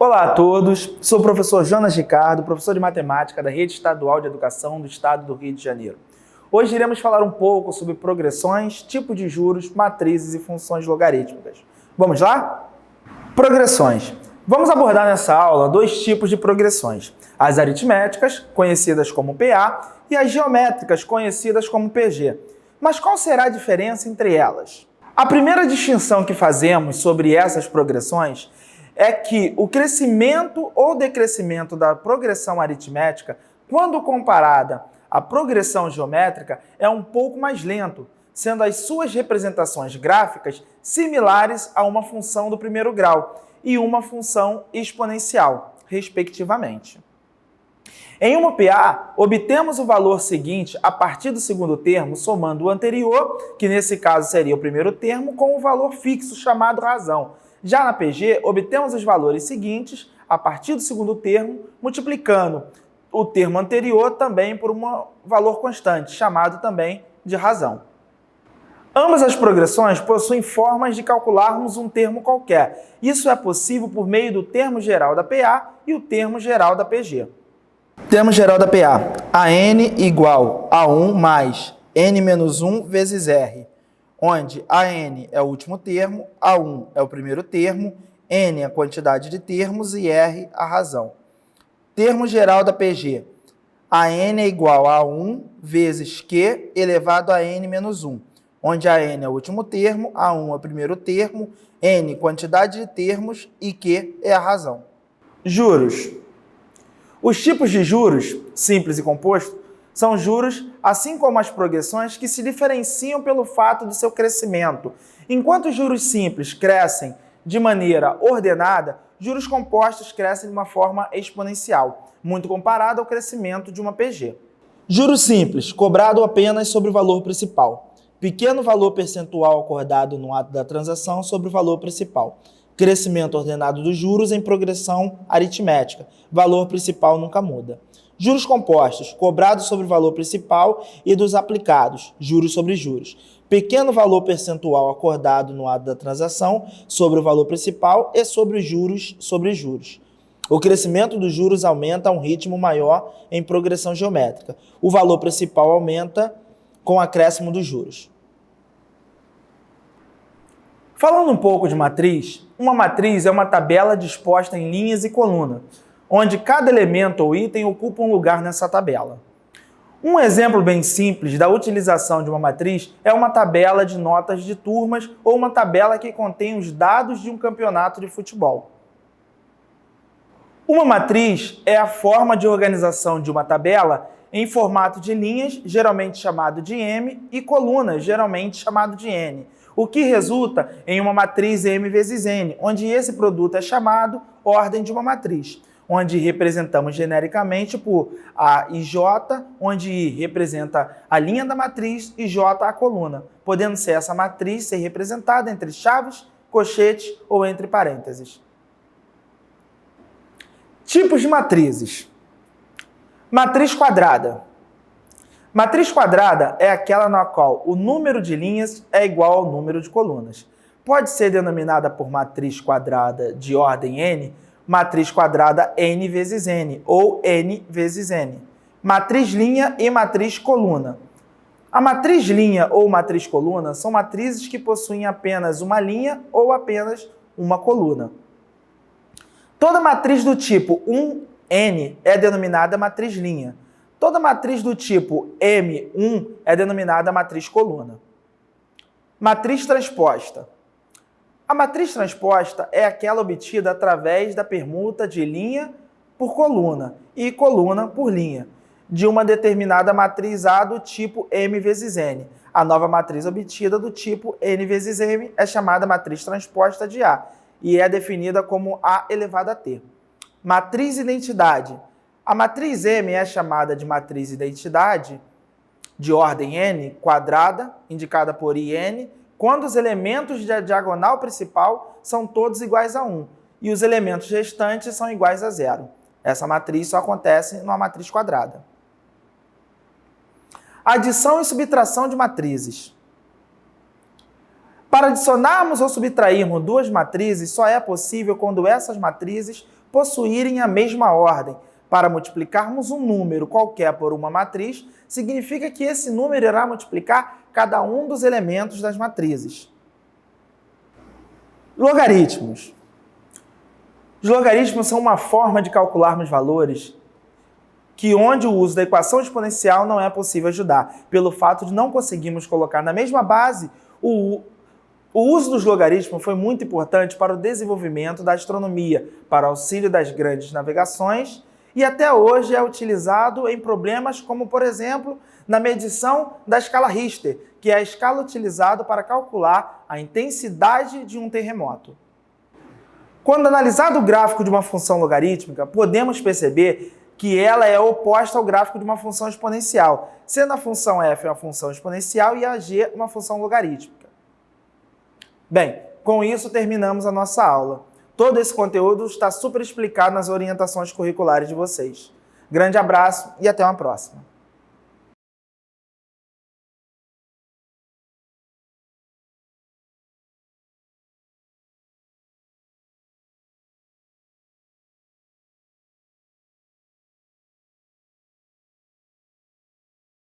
Olá a todos, sou o professor Jonas Ricardo, professor de matemática da Rede Estadual de Educação do Estado do Rio de Janeiro. Hoje iremos falar um pouco sobre progressões, tipo de juros, matrizes e funções logarítmicas. Vamos lá? Progressões. Vamos abordar nessa aula dois tipos de progressões: as aritméticas, conhecidas como PA, e as geométricas, conhecidas como PG. Mas qual será a diferença entre elas? A primeira distinção que fazemos sobre essas progressões é que o crescimento ou decrescimento da progressão aritmética, quando comparada à progressão geométrica, é um pouco mais lento, sendo as suas representações gráficas similares a uma função do primeiro grau e uma função exponencial, respectivamente. Em uma PA, obtemos o valor seguinte a partir do segundo termo, somando o anterior, que nesse caso seria o primeiro termo, com o valor fixo chamado razão. Já na PG, obtemos os valores seguintes a partir do segundo termo, multiplicando o termo anterior também por um valor constante, chamado também de razão. Ambas as progressões possuem formas de calcularmos um termo qualquer. Isso é possível por meio do termo geral da PA e o termo geral da PG. Termo geral da PA: AN igual a 1 mais N menos 1 vezes R, onde AN é o último termo, A1 é o primeiro termo, N é a quantidade de termos e R a razão. Termo geral da PG: AN é igual a 1 vezes Q elevado a N menos 1, onde AN é o último termo, A1 é o primeiro termo, N quantidade de termos e Q é a razão. Juros. Os tipos de juros, simples e composto, são juros, assim como as progressões, que se diferenciam pelo fato do seu crescimento. Enquanto os juros simples crescem de maneira ordenada, juros compostos crescem de uma forma exponencial, muito comparado ao crescimento de uma PG. Juros simples, cobrado apenas sobre o valor principal. Pequeno valor percentual acordado no ato da transação sobre o valor principal. Crescimento ordenado dos juros em progressão aritmética. Valor principal nunca muda. Juros compostos, cobrados sobre o valor principal e dos aplicados, juros sobre juros. Pequeno valor percentual acordado no ato da transação sobre o valor principal e sobre os juros sobre juros. O crescimento dos juros aumenta a um ritmo maior em progressão geométrica. O valor principal aumenta com o acréscimo dos juros. Falando um pouco de matriz, uma matriz é uma tabela disposta em linhas e colunas, onde cada elemento ou item ocupa um lugar nessa tabela. Um exemplo bem simples da utilização de uma matriz é uma tabela de notas de turmas ou uma tabela que contém os dados de um campeonato de futebol. Uma matriz é a forma de organização de uma tabela em formato de linhas, geralmente chamado de M, e colunas, geralmente chamado de N, o que resulta em uma matriz M vezes N, onde esse produto é chamado ordem de uma matriz, onde representamos genericamente por A e J, onde I representa a linha da matriz e J a coluna, podendo ser essa matriz ser representada entre chaves, colchetes ou entre parênteses. Tipos de matrizes. Matriz quadrada. Matriz quadrada é aquela na qual o número de linhas é igual ao número de colunas. Pode ser denominada por matriz quadrada de ordem n, matriz quadrada n vezes n, ou n vezes n. Matriz linha e matriz coluna. A matriz linha ou matriz coluna são matrizes que possuem apenas uma linha ou apenas uma coluna. Toda matriz do tipo 1n é denominada matriz linha. Toda matriz do tipo M1 é denominada matriz coluna. Matriz transposta. A matriz transposta é aquela obtida através da permuta de linha por coluna e coluna por linha, de uma determinada matriz A do tipo M vezes N. A nova matriz obtida do tipo N vezes M é chamada matriz transposta de A e é definida como A elevado a T. Matriz identidade. A matriz M é chamada de matriz identidade de ordem n quadrada, indicada por IN, quando os elementos da diagonal principal são todos iguais a 1 e os elementos restantes são iguais a 0. Essa matriz só acontece numa matriz quadrada. Adição e subtração de matrizes. Para adicionarmos ou subtrairmos duas matrizes, só é possível quando essas matrizes possuírem a mesma ordem. Para multiplicarmos um número qualquer por uma matriz, significa que esse número irá multiplicar cada um dos elementos das matrizes. Logaritmos. Os logaritmos são uma forma de calcularmos valores que onde o uso da equação exponencial não é possível ajudar, pelo fato de não conseguirmos colocar na mesma base. O uso dos logaritmos foi muito importante para o desenvolvimento da astronomia, para o auxílio das grandes navegações, e até hoje é utilizado em problemas como, por exemplo, na medição da escala Richter, que é a escala utilizada para calcular a intensidade de um terremoto. Quando analisado o gráfico de uma função logarítmica, podemos perceber que ela é oposta ao gráfico de uma função exponencial, sendo a função f uma função exponencial e a g uma função logarítmica. Bem, com isso terminamos a nossa aula. Todo esse conteúdo está super explicado nas orientações curriculares de vocês. Grande abraço e até uma próxima.